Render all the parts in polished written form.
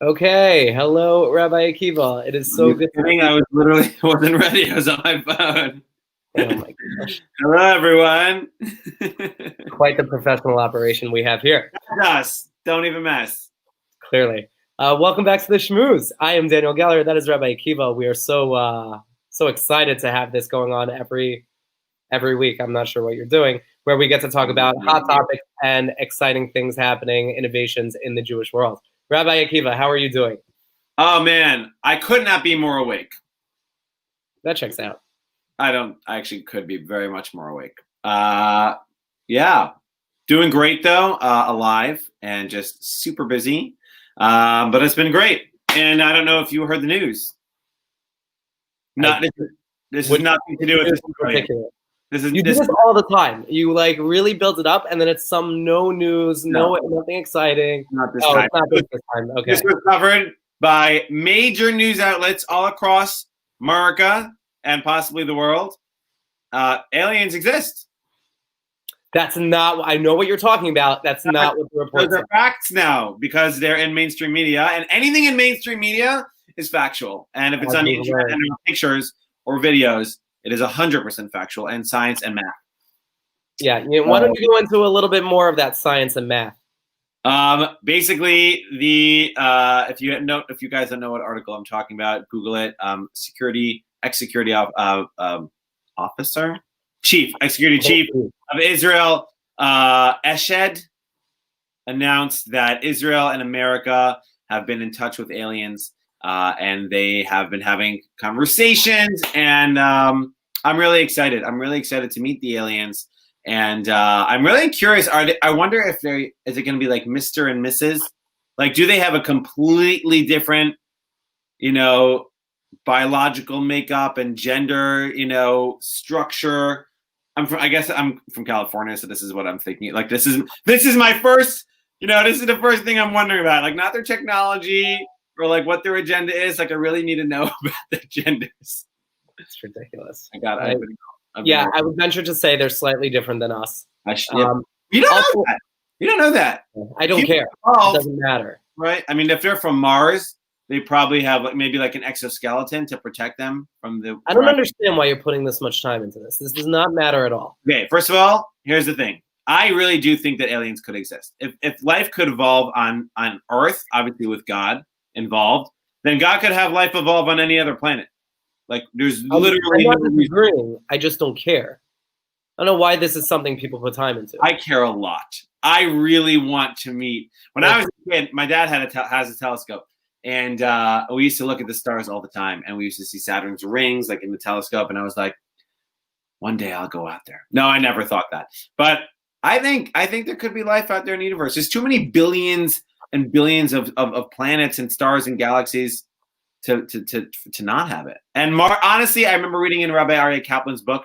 Okay, hello, Rabbi Akiva. It is so good to I was literally wasn't ready. I was on my phone. Oh my gosh. Hello, everyone. Quite the professional operation we have here. Us. Don't even mess. Clearly. Welcome back to the Schmooze. I am Daniel Geller. That is Rabbi Akiva. We are so excited to have this going on every week. I'm not sure what you're doing, where we get to talk about hot topics and exciting things happening, innovations in the Jewish world. Rabbi Akiva, how are you doing? Oh man, I could not be more awake. That checks out. I actually could be very much more awake. Yeah, doing great though. Alive and just super busy. But it's been great. And I don't know if you heard the news. This is nothing to do with this particular. You do this all the time. You like really build it up, and then it's some no news, nothing exciting. Not this time. It's not this time. Okay. This was covered by major news outlets all across America and possibly the world. Aliens exist. That's not. I know what you're talking about. That's not what the reports. Those are facts now because they're in mainstream media, and anything in mainstream media is factual. And if it's on the internet and pictures or videos, it is 100% factual and science and math. Yeah. Why don't you go into a little bit more of that science and math? Basically, if you guys don't know what article I'm talking about, Google it. Ex-security officer, ex-security chief of Israel, Eshed, announced that Israel and America have been in touch with aliens. And they have been having conversations, and I'm really excited. I'm really excited to meet the aliens, and I'm really curious. I wonder if is it going to be like Mr. and Mrs. Like, do they have a completely different, biological makeup and gender, structure? I guess I'm from California, so this is what I'm thinking. Like, this is my first. This is the first thing I'm wondering about. Like, not their technology. Or like what their agenda is. Like I really need to know about their agendas. It's ridiculous. I would venture to say they're slightly different than us. You don't know that. You don't know that. I don't care. It doesn't matter. Right? I mean, if they're from Mars, they probably have maybe an exoskeleton to protect them from the. I don't understand why you're putting this much time into this. This does not matter at all. Okay, first of all, here's the thing. I really do think that aliens could exist. If life could evolve on Earth, obviously with God involved, then God could have life evolve on any other planet. Like there's literally I'm not disagreeing. I just don't care. I don't know why this is something people put time into. I care a lot. I really want to meet. When I was a kid, my dad has a telescope, and we used to look at the stars all the time, and we used to see Saturn's rings like in the telescope, and I was like, one day I'll go out there. No, I never thought that, but I think there could be life out there in the universe. There's too many billions and billions of planets and stars and galaxies to not have it. And honestly, I remember reading in Rabbi Aryeh Kaplan's book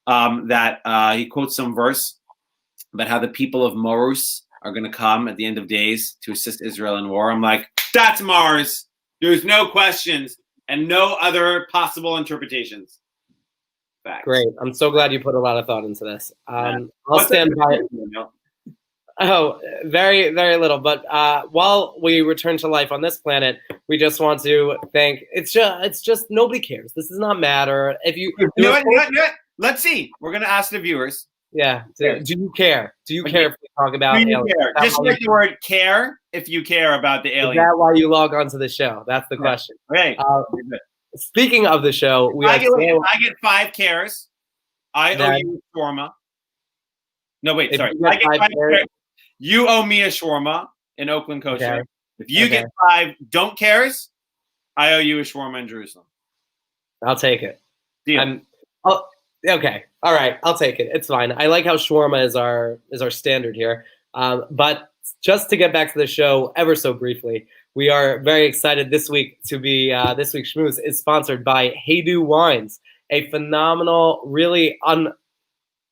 that he quotes some verse about how the people of Morus are going to come at the end of days to assist Israel in war. I'm like, that's Mars. There's no questions and no other possible interpretations. Facts. Great. I'm so glad you put a lot of thought into this. I'll stand by it. Oh, very, very little. But while we return to life on this planet, we just want to thank. It's just nobody cares. This does not matter. If you know what? Let's see. We're gonna ask the viewers. Yeah. Do you care? Do you care if we talk about aliens? Just like the word "care." If you care about the aliens, is that why you log on to the show? That's the question. Okay. Speaking of the show, I get 5 cares. I owe you a shawarma. No, wait. Sorry. I get 5 cares. You owe me a shawarma in Oakland Kosher. Okay. If you get 5 don't cares, I owe you a shawarma in Jerusalem. I'll take it. Deal. Okay. All right. I'll take it. It's fine. I like how shawarma is our standard here. But just to get back to the show ever so briefly, we are very excited this week to be this week's Schmooze is sponsored by Haydu Wines, a phenomenal, really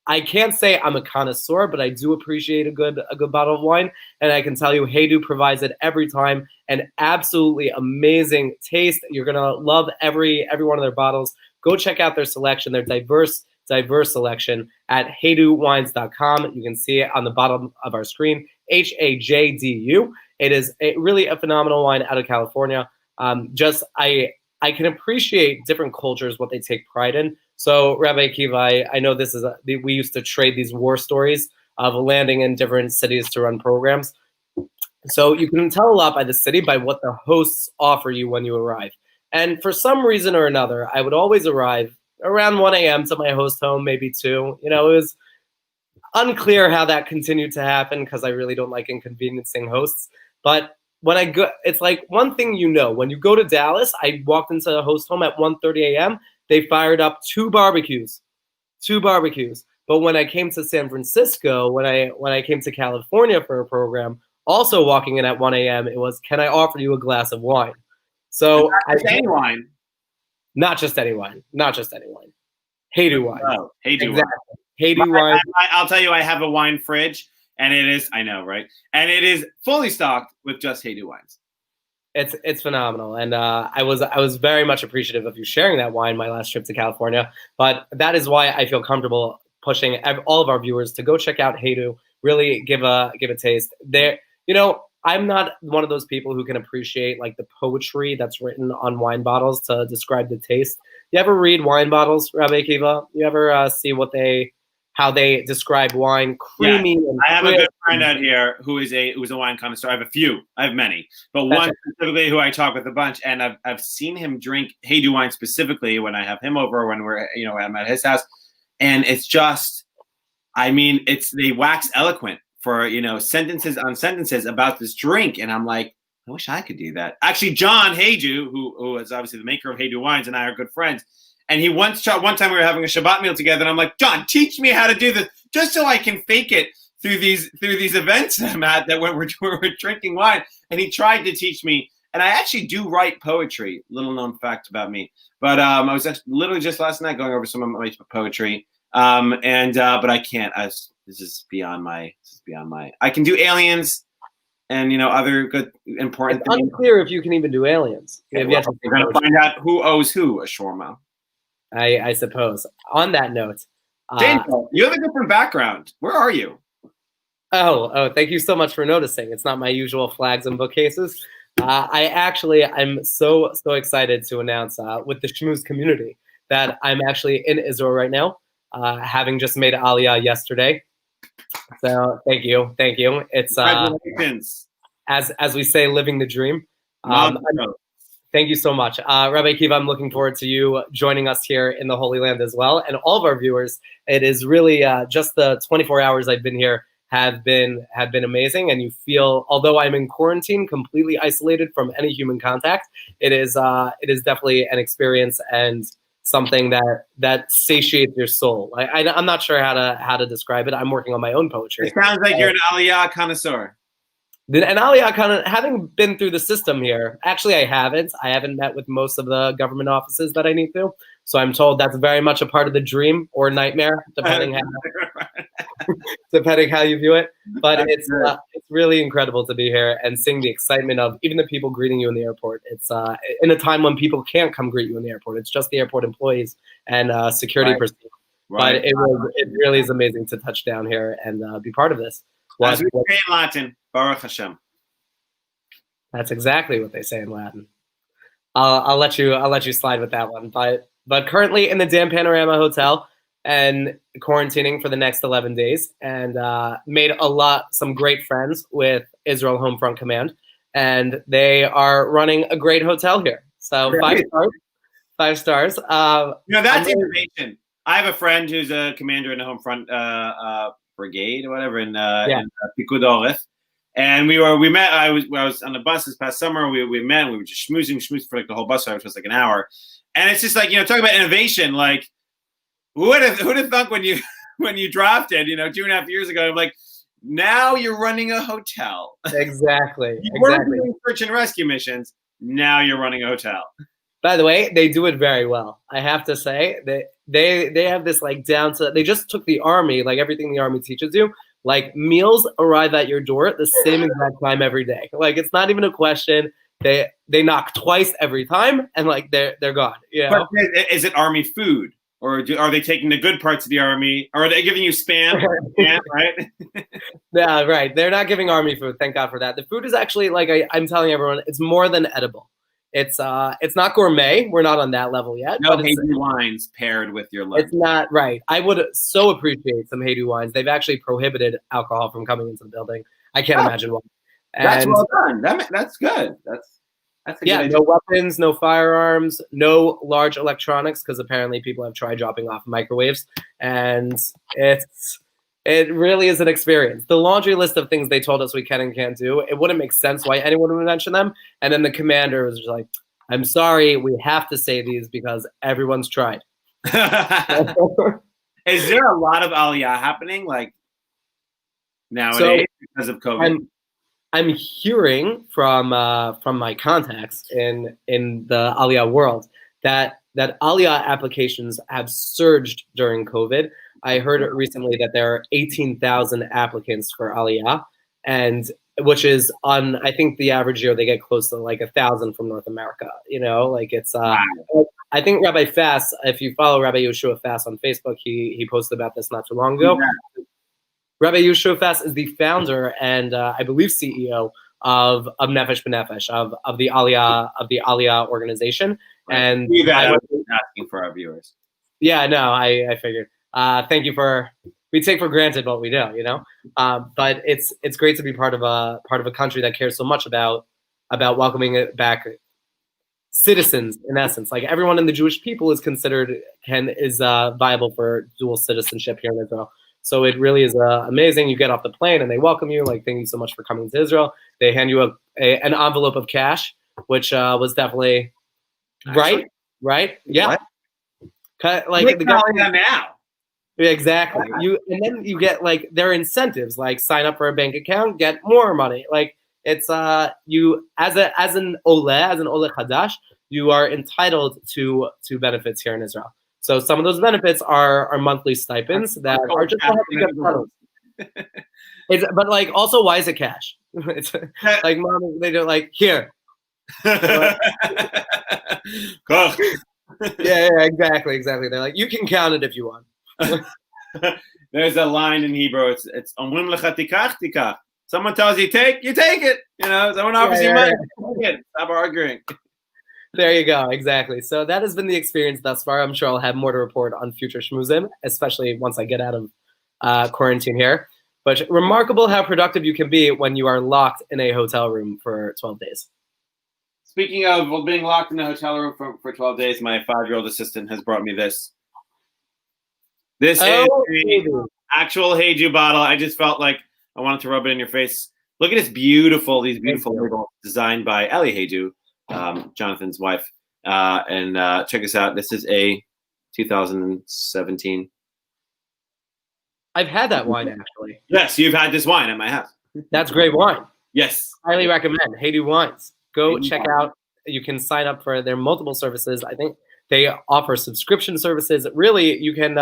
I can't say I'm a connoisseur, but I do appreciate a good bottle of wine, and I can tell you Haydu provides it every time. An absolutely amazing taste. You're gonna love every one of their bottles. Go check out their selection, their diverse selection at HayduWines.com. You can see it on the bottom of our screen, HAJDU. It is really a phenomenal wine out of California. I can appreciate different cultures, what they take pride in. So, Rabbi Akiva, I know we used to trade these war stories of landing in different cities to run programs. So you can tell a lot by the city by what the hosts offer you when you arrive. And for some reason or another, I would always arrive around 1 a.m. to my host home, maybe 2. It was unclear how that continued to happen because I really don't like inconveniencing hosts. But when I go, it's like one thing when you go to Dallas, I walked into the host home at 1:30 a.m. They fired up 2 barbecues. But when I came to San Francisco, when I came to California for a program, also walking in at 1 a.m., it was, can I offer you a glass of wine? So any wine. Not just any wine. Heidu wine. Oh, Heidu exactly. wine. Heidu wine. I'll tell you, I have a wine fridge, and it is, I know, right? And it is fully stocked with just Heidu wines. It's phenomenal, and I was very much appreciative of you sharing that wine my last trip to California. But that is why I feel comfortable pushing all of our viewers to go check out Heidu. Really give a taste. I'm not one of those people who can appreciate like the poetry that's written on wine bottles to describe the taste. You ever read wine bottles, Rabbi Akiva? You ever see how they describe wine? Creamy. Yeah. I have a good friend out here who's a wine connoisseur. I have a few. I have many, but one specifically who I talk with a bunch, and I've seen him drink Heidu wine specifically when I have him over, when I'm at his house, and it's just, they wax eloquent for sentences on sentences about this drink, and I'm like, I wish I could do that. Actually, John Heidu, who is obviously the maker of Heidu wines, and I are good friends. And he one time we were having a Shabbat meal together, and I'm like, John, teach me how to do this, just so I can fake it through these events I'm at that when we're drinking wine. And he tried to teach me, and I actually do write poetry. Little known fact about me, but I was literally just last night going over some of my poetry, but I can't. This is beyond my. I can do aliens, and other good important. It's unclear if you can even do aliens. We're gonna find out who owes who a shawarma. I suppose. On that note, Daniel, you have a different background. Where are you? Oh, thank you so much for noticing. It's not my usual flags and bookcases. I'm so excited to announce with the Schmooze community that I'm actually in Israel right now, having just made Aliya yesterday. So thank you. It's as we say, living the dream. Thank you so much. Rabbi Akiva, I'm looking forward to you joining us here in the Holy Land as well. And all of our viewers, it is really just the 24 hours I've been here have been amazing. And you feel, although I'm in quarantine, completely isolated from any human contact, it is definitely an experience and something that satiates your soul. I'm not sure how to describe it. I'm working on my own poetry. It sounds like you're an Aliya connoisseur. And Aliya, kind of having been through the system here, actually I haven't met with most of the government offices that I need to. So I'm told that's very much a part of the dream or nightmare, depending how you view it. But it's really incredible to be here and seeing the excitement of even the people greeting you in the airport. It's in a time when people can't come greet you in the airport. It's just the airport employees and security personnel. Right. But it really is amazing to touch down here and be part of this. As we say in Latin, Baruch Hashem. That's exactly what they say in Latin. I'll let you slide with that one. But currently in the Dan Panorama Hotel and quarantining for the next 11 days, and made some great friends with Israel Homefront Command, and they are running a great hotel here. So really? 5 stars. That's innovation. I have a friend who's a commander in the Homefront brigade or whatever in Pikud Oref, and we met. I was on the bus this past summer. We met. We were just schmoozing for like the whole bus ride, which was like an hour. And it's just like talking about innovation. Like who'd have thunk when you drafted 2.5 years ago? I'm like, now you're running a hotel. Exactly. You weren't doing search and rescue missions. Now you're running a hotel. By the way, they do it very well. I have to say that they have this like down to. They just took the Army, like everything the Army teaches you. Like meals arrive at your door at the same exact time every day. Like it's not even a question. They knock twice every time, and like they're gone. But is it Army food Or are they taking the good parts of the army? Or are they giving you spam? Spam, right? Yeah, right. They're not giving army food. Thank God for that. The food is actually, like I'm telling everyone, it's more than edible. It's not gourmet. We're not on that level yet. No but hazy wines paired with your lunch. It's not right. I would so appreciate some Haiti wines. They've actually prohibited alcohol from coming into the building. I can't imagine why. That's well done. That's good. That's a good idea. No weapons, no firearms, no large electronics, because apparently people have tried dropping off microwaves, and it really is an experience. The laundry list of things they told us we can and can't do, it wouldn't make sense why anyone would mention them. And then the commander was just like, "I'm sorry, we have to say these because everyone's tried." Is there a lot of Aliya happening like nowadays because of COVID? I'm hearing from my contacts in the Aliya world that Aliya applications have surged during COVID. I heard recently that there are 18,000 applicants for Aliya, and which is on, I think the average year they get close to like 1,000 from North America. Like it's I think Rabbi Fass, if you follow Rabbi Yeshua Fass on Facebook, he posted about this not too long ago. Yeah. Rabbi Yeshua Fass is the founder and I believe CEO of Nefesh B'Nefesh, of the Aliya organization. Right. And I was asking for our viewers. Yeah, no, I figured. Thank you we take for granted what we do, but it's great to be part of a country that cares so much about welcoming it back citizens, in essence. Like everyone in the Jewish people is viable for dual citizenship here in Israel. So it really is amazing. You get off the plane and they welcome you. Like, thank you so much for coming to Israel. They hand you an envelope of cash, which was definitely right. Yeah. Like the government now. Exactly. And then you get like their incentives, like sign up for a bank account, get more money. Like it's you as an Ole Chadash, you are entitled to benefits here in Israel. So some of those benefits are monthly stipends that are just to get funneled. But like also, why is it cash? It's like mom, they don't like here. Yeah, exactly. They're like, you can count it if you want. There's a line in Hebrew. It's someone tells you take, you take it. Someone offers you money. Stop arguing. There you go. Exactly. So that has been the experience thus far. I'm sure I'll have more to report on future Schmooze, especially once I get out of quarantine here. But remarkable how productive you can be when you are locked in a hotel room for 12 days. Speaking of being locked in a hotel room for 12 days, my 5-year-old assistant has brought me this. This is the actual Heiju bottle. I just felt like I wanted to rub it in your face. Look at these beautiful labels designed by Aliya Heiju, Jonathan's wife. And check this out. This is a 2017. I've had that wine, actually. Yes, you've had this wine at my house. That's great wine. Yes. Highly recommend. Heiju Wines. Go check out. You can sign up for their multiple services. I think they offer subscription services. Really, you can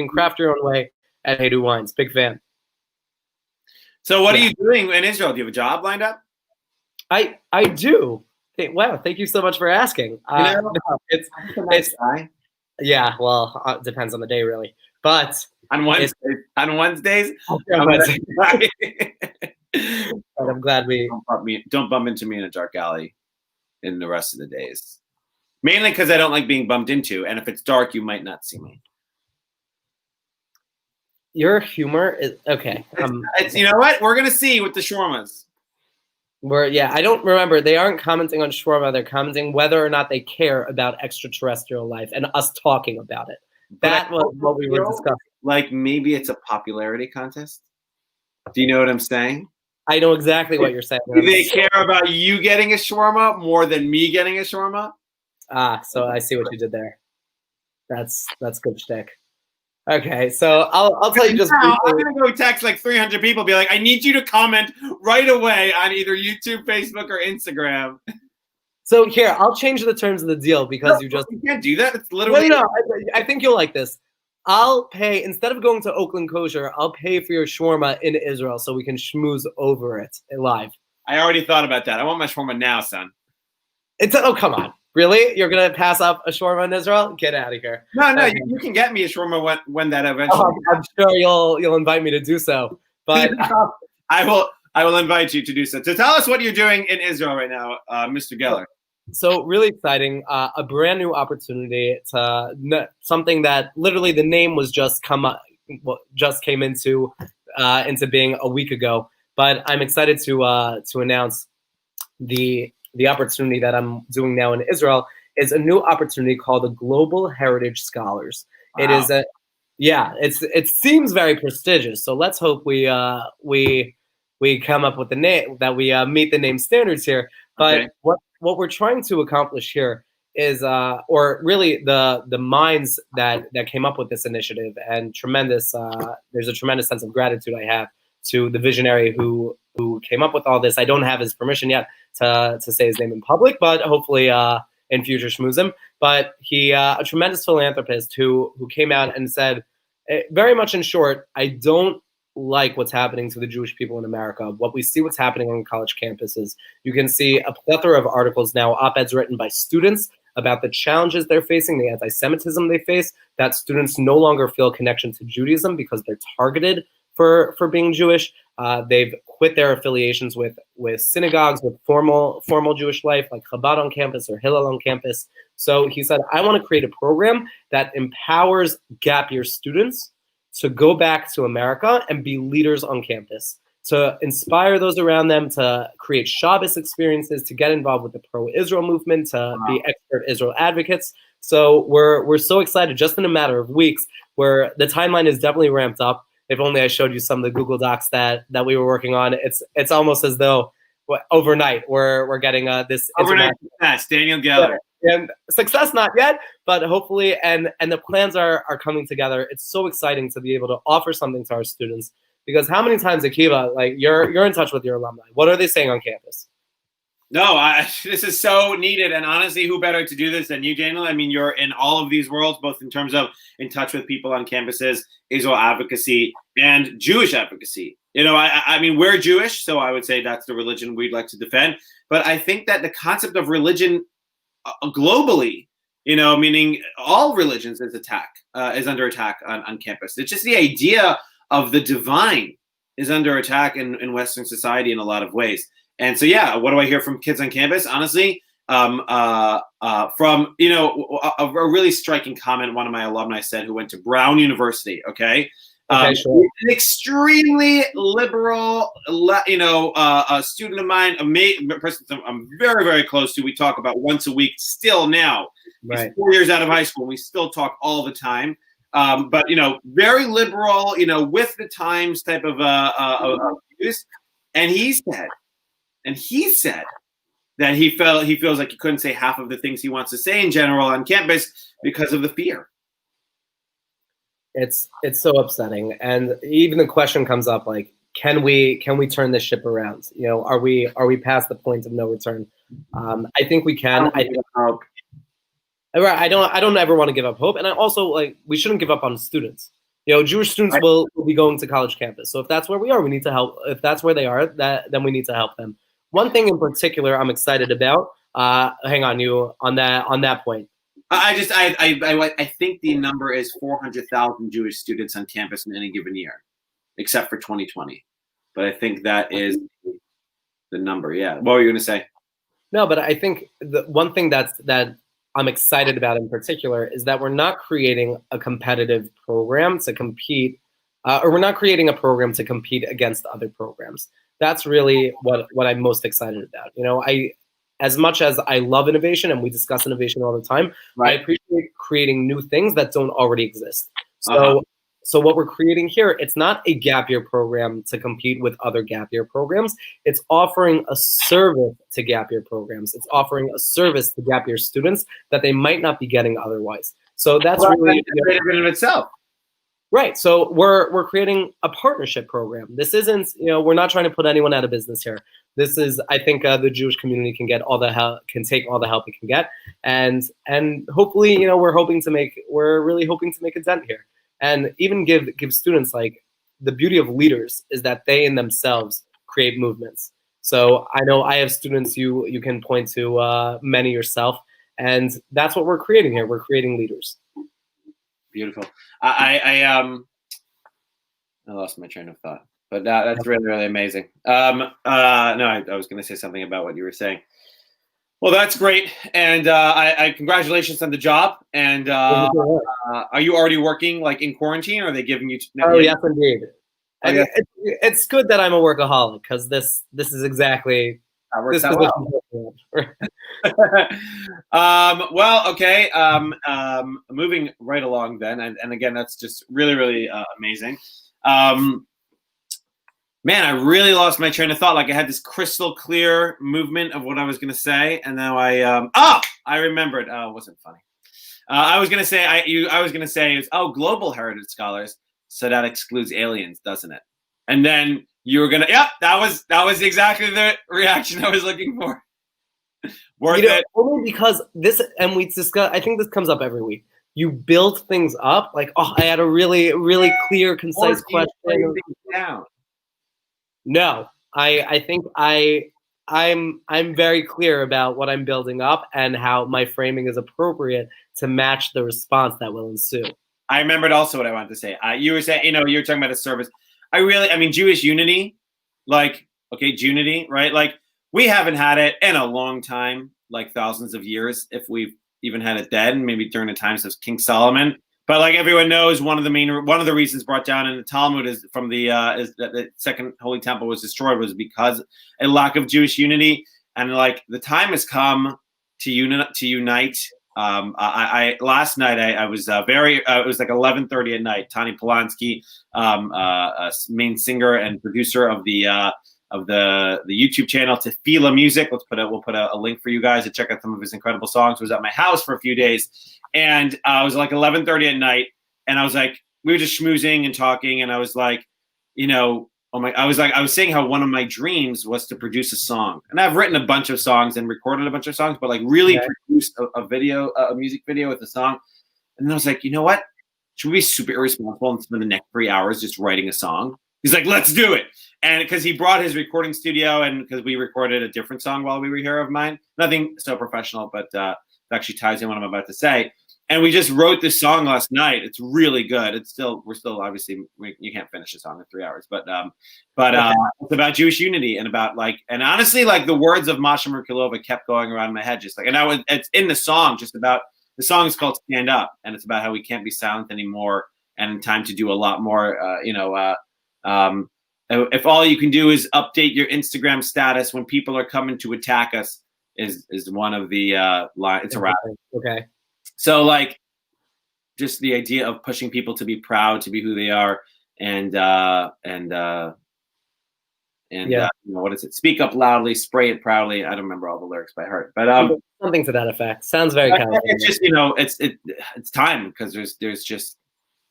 craft your own way at Heiju Wines. Big fan. So what are you doing in Israel? Do you have a job lined up? I do. Wow, thank you so much for asking. It's nice guy. Yeah, well, it depends on the day, really. But on Wednesdays, I'm glad don't bump into me in a dark alley in the rest of the days. Mainly because I don't like being bumped into, and if it's dark, you might not see me. Your humor is okay. You know what? We're gonna see with the shawarmas. I don't remember. They aren't commenting on shawarma. They're commenting whether or not they care about extraterrestrial life and us talking about it. That was what we were discussing. Like maybe it's a popularity contest. Do you know what I'm saying? I know exactly what you're saying. Do they care about you getting a shawarma more than me getting a shawarma? So I see what you did there. That's good shtick. Okay, so I'll tell you just briefly. I'm gonna go text like 300 people, be like, I need you to comment right away on either YouTube, Facebook, or Instagram. So here, I'll change the terms of the deal because you can't do that. It's literally. No, I think you'll like this. I'll pay, instead of going to Oakland Kosher, I'll pay for your shawarma in Israel so we can schmooze over it live. I already thought about that. I want my shawarma now, son. Oh, come on. Really? You're gonna pass up a shawarma in Israel? Get out of here. No, you can get me a shawarma when that eventually. I'm sure you'll invite me to do so. But I will invite you to do so. So tell us what you're doing in Israel right now, Mr. Geller. So really exciting, a brand new opportunity to something that literally the name was just came into being a week ago. But I'm excited to announce the opportunity that I'm doing now in Israel is a new opportunity called the Global Heritage Scholars. Wow. It is it seems very prestigious. So let's hope we come up with the name, that we meet the name standards here. But okay. What we're trying to accomplish here is, or really the minds that came up with this initiative, and there's a tremendous sense of gratitude I have to the visionary who came up with all this. I don't have his permission yet to say his name in public, but hopefully in future Schmooze. But he, a tremendous philanthropist who came out and said, very much in short, I don't like what's happening to the Jewish people in America. What's happening on college campuses. You can see a plethora of articles now, op-eds written by students about the challenges they're facing, the anti-Semitism they face, that students no longer feel connection to Judaism because they're targeted for being Jewish. They've quit their affiliations with synagogues, with formal Jewish life, like Chabad on campus or Hillel on campus. So he said, I want to create a program that empowers gap year students to go back to America and be leaders on campus, to inspire those around them, to create Shabbos experiences, to get involved with the pro-Israel movement, to be expert Israel advocates. So we're so excited, just in a matter of weeks, where the timeline is definitely ramped up. If only I showed you some of the Google Docs that we were working on. It's almost as though overnight we're getting this overnight success, Daniel Geller. And success not yet, but hopefully, and the plans are coming together. It's so exciting to be able to offer something to our students, because how many times, Akiva, like you're in touch with your alumni? What are they saying on campus? No, this is so needed, and honestly, who better to do this than you, Daniel? I mean, you're in all of these worlds, both in terms of in touch with people on campuses, Israel advocacy, and Jewish advocacy. You know, I mean, we're Jewish, so I would say that's the religion we'd like to defend. But I think that the concept of religion globally, you know, meaning all religions is under attack on campus. It's just the idea of the divine is under attack in Western society in a lot of ways. And so, yeah, what do I hear from kids on campus? Honestly, from, you know, a really striking comment one of my alumni said, who went to Brown University, okay? Sure. An extremely liberal, you know, a student of mine, a person I'm very, very close to. We talk about once a week still now. Right. He's 4 years out of high school. We still talk all the time. But, you know, very liberal, you know, with the times type of views. And he said that he feels like he couldn't say half of the things he wants to say in general on campus because of the fear. It's so upsetting, and even the question comes up, like, can we turn this ship around? You know, are we past the point of no return? I think we can. I don't ever want to give up hope, and I also, like, we shouldn't give up on students. You know, Jewish students will be going to college campus, so if that's where we are, we need to help. If that's where they are, then we need to help them. One thing in particular I'm excited about. Hang on, you on that point. I think the number is 400,000 Jewish students on campus in any given year, except for 2020. But I think that is the number. Yeah. What were you going to say? No, but I think the one thing that I'm excited about in particular is that we're not creating a competitive program to compete, or we're not creating a program to compete against other programs. That's really what I'm most excited about. You know, as much as I love innovation and we discuss innovation all the time, right, I appreciate creating new things that don't already exist. So what we're creating here, it's not a gap year program to compete with other gap year programs. It's offering a service to gap year programs. It's offering a service to gap year students that they might not be getting otherwise. So that's really in of itself. Right. So we're creating a partnership program. This isn't, you know, we're not trying to put anyone out of business here. This is, I think, the Jewish community can get all the help, can take all the help it can get, and hopefully, you know, we're really hoping to make a dent here, and even give students, like, the beauty of leaders is that they in themselves create movements. So I know I have students, you can point to many yourself, And that's what we're creating here. We're creating leaders. Beautiful. I lost my train of thought, but that's really, really amazing. No, I was going to say something about what you were saying. Well, that's great, and I congratulations on the job. And are you already working like in quarantine, or are they giving you? Oh, yes, indeed. I mean, it's good that I'm a workaholic, because this is exactly this position. Well, okay. Moving right along then, and again, that's just really, really amazing. Man, I really lost my train of thought. Like I had this crystal clear movement of what I was going to say, and now I remembered. Oh, it wasn't funny. I was going to say I was going to say global heritage scholars. So that excludes aliens, doesn't it? And then you were gonna, that was exactly the reaction I was looking for. Worth it. Only because this, and we discuss. I think this comes up every week. You build things up like, I had a really, really clear, concise question. Down. No, I think I'm very clear about what I'm building up and how my framing is appropriate to match the response that will ensue. I remembered also what I wanted to say. You were saying, you were talking about a service. Jewish unity, like, okay, Junity, right? Like, we haven't had it in a long time, like thousands of years, if we've even had it then, maybe during the times of King Solomon. But like everyone knows, one of the reasons brought down in the Talmud is from is that the Second Holy Temple was destroyed was because a lack of Jewish unity, and like the time has come to unite. I last night I was it was like 11:30 at night. Tani Polanski, main singer and producer of the YouTube channel Tefillah Music. We'll put a link for you guys to check out some of his incredible songs. Was at my house for a few days, and it was like 11:30 at night, and I was like, we were just schmoozing and talking, and I was like, I was saying how one of my dreams was to produce a song, and I've written a bunch of songs and recorded a bunch of songs, but like really produce a music video with a song. And then I was like, you know what? Should we be super irresponsible and spend the next 3 hours just writing a song? He's like, let's do it. And because he brought his recording studio, and because we recorded a different song while we were here of mine, nothing so professional, but it actually ties in what I'm about to say. And we just wrote this song last night. It's really good. We're still obviously, you can't finish a song in 3 hours, but it's about Jewish unity and about and honestly, like the words of Masha Merkulova kept going around in my head, just like, and it's in the song, just about, the song is called Stand Up, and it's about how we can't be silent anymore and time to do a lot more, if all you can do is update your Instagram status when people are coming to attack us is one of the lines. It's a rap. Okay. So like just the idea of pushing people to be proud, to be who they are, and what is it? Speak up loudly, spray it proudly. I don't remember all the lyrics by heart, but something to that effect. Sounds very kind of. It's just it's time, because there's just,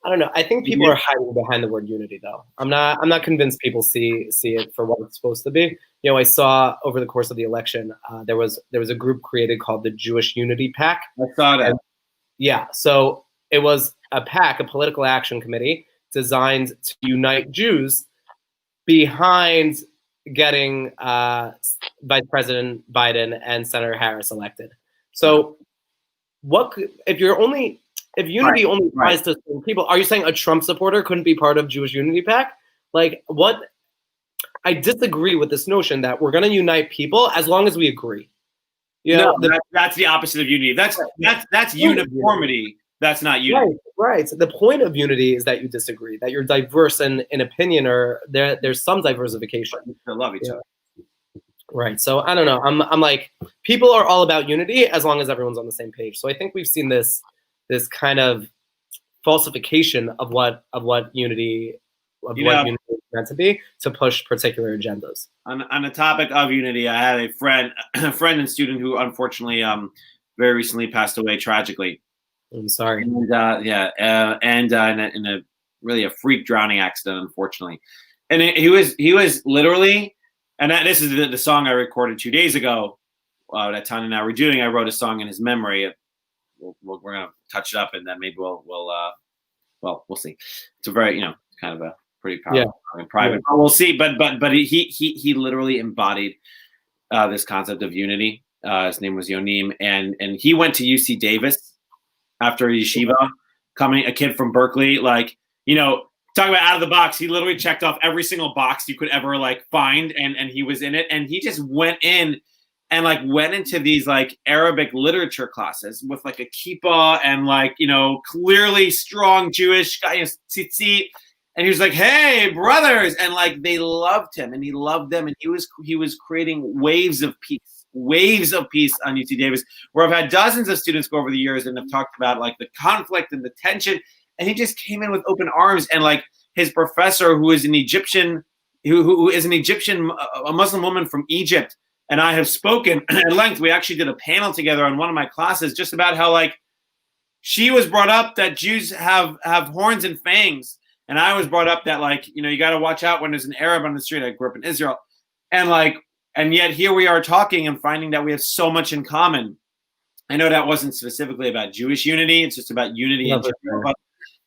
I don't know. I think people are hiding behind the word unity, though. I'm not convinced people see it for what it's supposed to be. I saw over the course of the election, there was a group created called the Jewish Unity PAC. I saw that. Yeah, so it was a PAC, a political action committee, designed to unite Jews behind getting Vice President Biden and Senator Harris elected. So, if unity only applies to certain people, are you saying a Trump supporter couldn't be part of Jewish Unity PAC? Like, what? I disagree with this notion that we're going to unite people as long as we agree. That's the opposite of unity. That's uniformity. That's not unity. Right. So the point of unity is that you disagree, that you're diverse in opinion, or there's some diversification. They love each other. Right. So I don't know. I'm like, people are all about unity as long as everyone's on the same page. So I think we've seen this kind of falsification of what unity is meant to be, to push particular agendas. On the topic of unity, I had a friend and student who unfortunately very recently passed away tragically. I'm sorry. And in a really a freak drowning accident, unfortunately. And he was literally, and this is the song I recorded 2 days ago that Tanya and I were doing. I wrote a song in his memory. We're gonna touch it up, and then maybe we'll see. It's a very kind of a pretty powerful and private. But we'll see. But he literally embodied this concept of unity. His name was Yonim, and he went to UC Davis after yeshiva. A kid from Berkeley, like, talking about out of the box. He literally checked off every single box you could ever like find, and he was in it. And he just went in and like went into these like Arabic literature classes with like a kippah and like, clearly strong Jewish guy, tzitzit. And he was like, "Hey, brothers," and like they loved him, and he loved them, and he was creating waves of peace on UC Davis, where I've had dozens of students go over the years and have talked about like the conflict and the tension, and he just came in with open arms. And like his professor, who is an Egyptian, a Muslim woman from Egypt, and I have spoken at length. We actually did a panel together on one of my classes just about how like she was brought up that Jews have horns and fangs. And I was brought up that, like, you got to watch out when there's an Arab on the street. I grew up in Israel. And yet here we are talking and finding that we have so much in common. I know that wasn't specifically about Jewish unity. It's just about unity in general. But,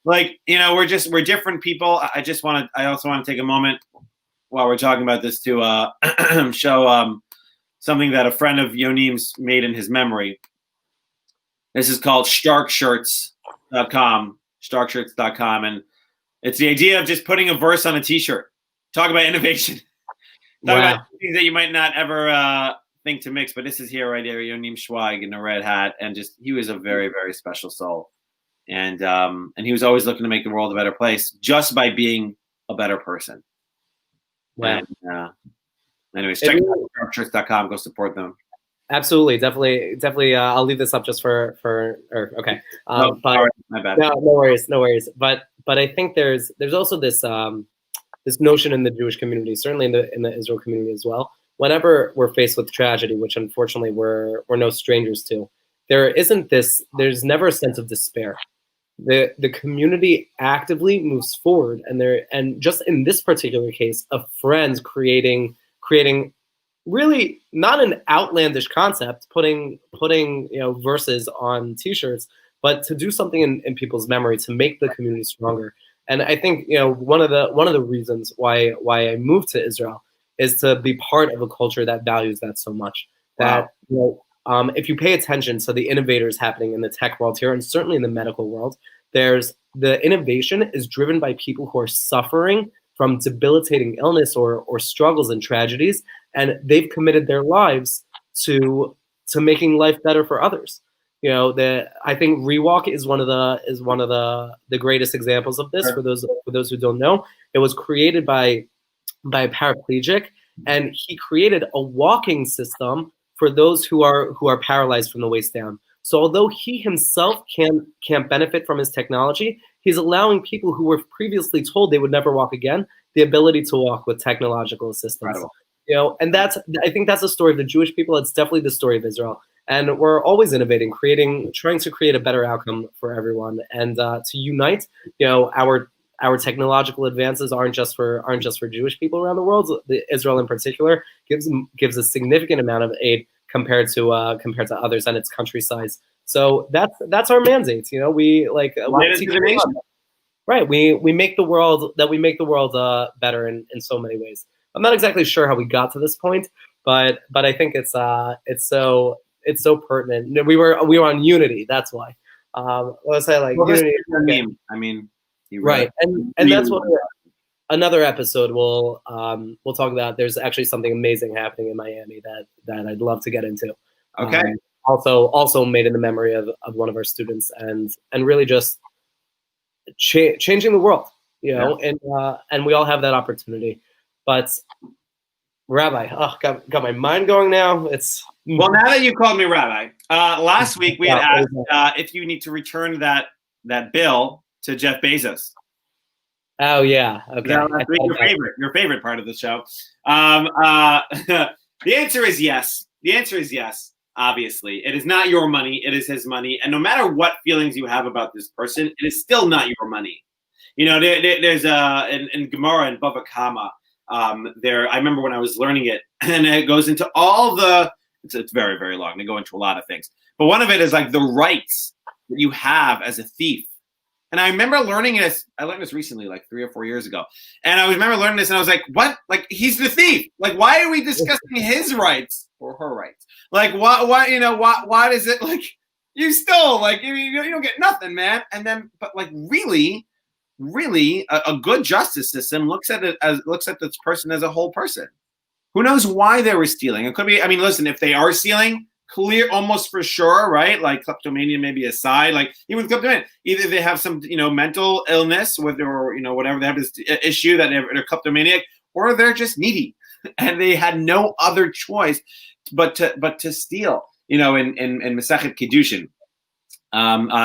like, we're different people. I also want to take a moment while we're talking about this to show something that a friend of Yonim's made in his memory. This is called starkshirts.com, and it's the idea of just putting a verse on a T-shirt. Talk about innovation. Talk about things that you might not ever think to mix, but this is here right here. Yonim Schweig in a red hat, and he was a very, very special soul, and he was always looking to make the world a better place just by being a better person. Wow. And, anyways, check out starkshirts.com. Go support them. Absolutely, definitely. I'll leave this up just for okay. But sorry, my bad. No worries. But I think there's also this this notion in the Jewish community, certainly in the Israel community as well. Whenever we're faced with tragedy, which unfortunately we're no strangers to, there's never a sense of despair. The community actively moves forward, and just in this particular case of friends creating really not an outlandish concept, putting verses on T-shirts, but to do something in people's memory to make the community stronger. And I think one of the reasons why I moved to Israel is to be part of a culture that values that so much. Wow. That if you pay attention to the innovators happening in the tech world here, and certainly in the medical world, the innovation is driven by people who are suffering from debilitating illness or struggles and tragedies, and they've committed their lives to making life better for others. I think Rewalk is one of the greatest examples of this. Sure. For those who don't know, it was created by a paraplegic, and he created a walking system for those who are paralyzed from the waist down. So although he himself can't benefit from his technology, he's allowing people who were previously told they would never walk again the ability to walk with technological assistance. Incredible. And I think that's the story of the Jewish people. It's definitely the story of Israel. And we're always innovating, trying to create a better outcome for everyone, and to unite. Our technological advances aren't just for Jewish people around the world. Israel in particular gives a significant amount of aid compared to others and its country size. So that's our mandate. We make the world better in so many ways. I'm not exactly sure how we got to this point, but I think it's so pertinent. We were on unity. That's why. Let's say unity. I mean, right, and that's what another episode we'll talk about. There's actually something amazing happening in Miami that I'd love to get into. Okay. Also made in the memory of one of our students, and really just changing the world. And we all have that opportunity. But Rabbi, got my mind going now. Well, now that you called me Rabbi, last week we had asked if you need to return that bill to Jeff Bezos. Oh yeah, okay. Your favorite part of the show. The answer is yes. The answer is yes. Obviously, it is not your money; it is his money. And no matter what feelings you have about this person, it is still not your money. There's in Gemara and Bava Kama. I remember when I was learning it, and it goes into all the. It's very, very long. They go into a lot of things, but one of it is like the rights that you have as a thief And I remember learning this. I learned this recently, like 3 or 4 years ago. And I remember learning this, and I was like, "What? Like, he's the thief? Like, why are we discussing his rights or her rights? Like, why? You know, why does it like you stole? Like, you don't get nothing, man." And then, but like, really, a good justice system looks at this person as a whole person. Who knows why they were stealing? It could be. I mean, listen, if they are stealing, clear almost for sure, right? Like kleptomania maybe aside, like even with kleptomania, either they have some mental illness, whether whatever, they have this issue that they're kleptomaniac, or they're just needy and they had no other choice but to steal. In Masechet Kiddushin,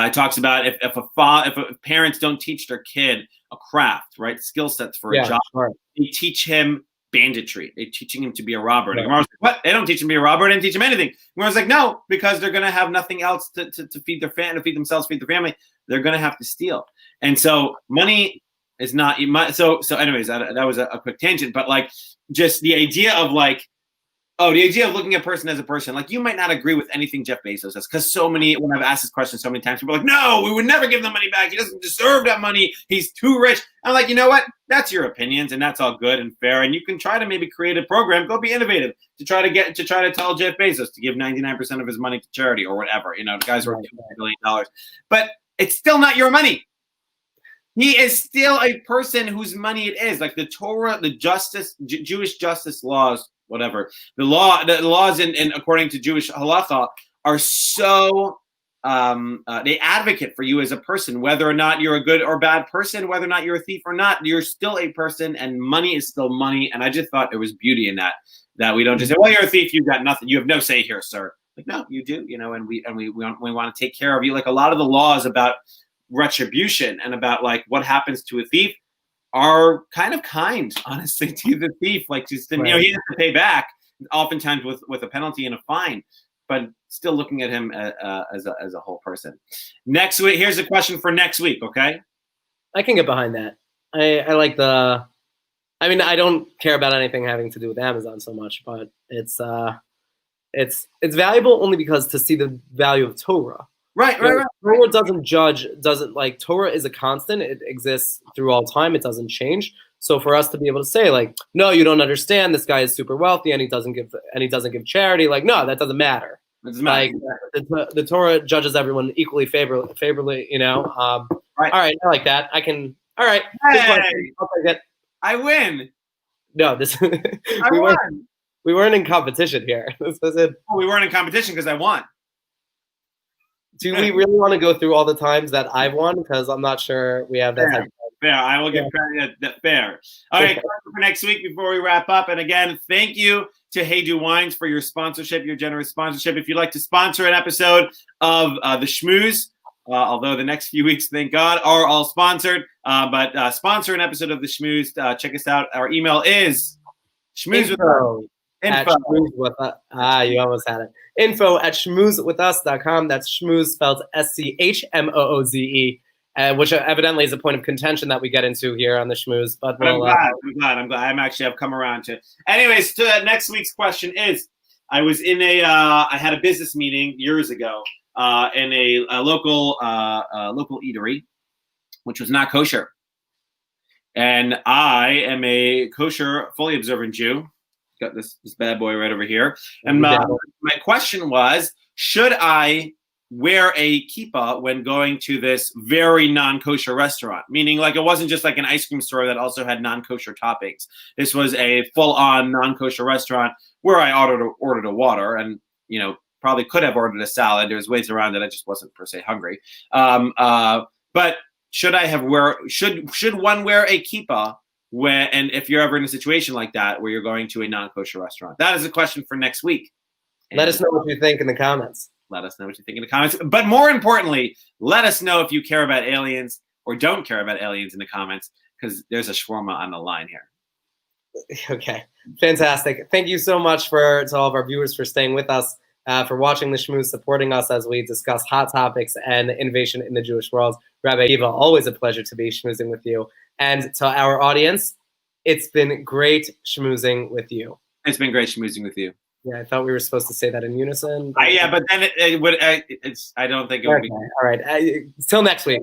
it talks about if parents don't teach their kid a craft, right, skill sets for a job, right. They teach him banditry. They're teaching him to be a robber. Right. And Gemara's like, what? They don't teach him to be a robber. They didn't teach him anything. Gemara's like, no, because they're going to have nothing else to feed their family, to feed themselves, feed their family. They're going to have to steal. And so money is not. So anyways, that was a quick tangent. But like, just the idea of like, the idea of looking at a person as a person, like you might not agree with anything Jeff Bezos says, because when I've asked this question so many times, people are like, no, we would never give the money back. He doesn't deserve that money. He's too rich. I'm like, you know what? That's your opinions, and that's all good and fair. And you can try to maybe create a program, go be innovative to try to tell Jeff Bezos to give 99% of his money to charity or whatever. The guy's worth $2 billion, but it's still not your money. He is still a person whose money it is. Like the Torah, the justice, Jewish justice laws, whatever. The laws in according to Jewish halacha are so they advocate for you as a person, whether or not you're a good or bad person, whether or not you're a thief or not, you're still a person, and money is still money. And I just thought there was beauty in that we don't just say, well, you're a thief, you've got nothing, you have no say here, sir. Like, no, you do, and we want to take care of you. Like a lot of the laws about retribution and about like what happens to a thief are kind of kind, honestly, to the thief. Like, just he has to pay back, oftentimes with a penalty and a fine, but still looking at him as a whole person. Next week, here's a question for next week. Okay, I can get behind that. I like the. I mean, I don't care about anything having to do with Amazon so much, but it's valuable only because to see the value of Torah. Right. Torah doesn't like Torah is a constant. It exists through all time. It doesn't change. So for us to be able to say like, no, you don't understand. This guy is super wealthy and he doesn't give charity. Like, no, that doesn't matter. Like the Torah judges everyone equally favorably. Right. All right. I like that. I can. All right. Hey, I'll take it. I win. No, this. I won. We weren't in competition here. This was it. Oh, we weren't in competition because I won. Do we really want to go through all the times that I've won? Because I'm not sure we have that type of time. Fair. I will give credit that fair. All right, for next week before we wrap up. And again, thank you to Hey Do Wines for your sponsorship, your generous sponsorship. If you'd like to sponsor an episode of the Schmooze, although the next few weeks, thank God, are all sponsored, but sponsor an episode of the Schmooze. Check us out. Our email is schmooze. You almost had it. info@schmoozewithus.com. That's schmooze spelled SCHMOOZE, which evidently is a point of contention that we get into here on the Schmooze. But I'm glad. I've come around to. Anyways, to next week's question is: I was in I had a business meeting years ago in a local eatery, which was not kosher, and I am a kosher, fully observant Jew. Got this bad boy right over here. And my question was, should I wear a kippah when going to this very non-kosher restaurant? Meaning, like, it wasn't just like an ice cream store that also had non-kosher toppings. This was a full-on non-kosher restaurant where I ordered a water and, probably could have ordered a salad. There's ways around it. I just wasn't per se hungry. But should one wear a kippah and if you're ever in a situation like that where you're going to a non-kosher restaurant? That is a question for next week. Let us know what you think in the comments. Let us know what you think in the comments. But more importantly, let us know if you care about aliens or don't care about aliens in the comments, because there's a shawarma on the line here. Okay, fantastic. Thank you so much to all of our viewers for staying with us, for watching the Schmooze, supporting us as we discuss hot topics and innovation in the Jewish world. Rabbi Akiva, always a pleasure to be schmoozing with you. And to our audience, it's been great schmoozing with you. It's been great schmoozing with you. Yeah, I thought we were supposed to say that in unison. But then it would. I don't think it would be. All right. Till next week.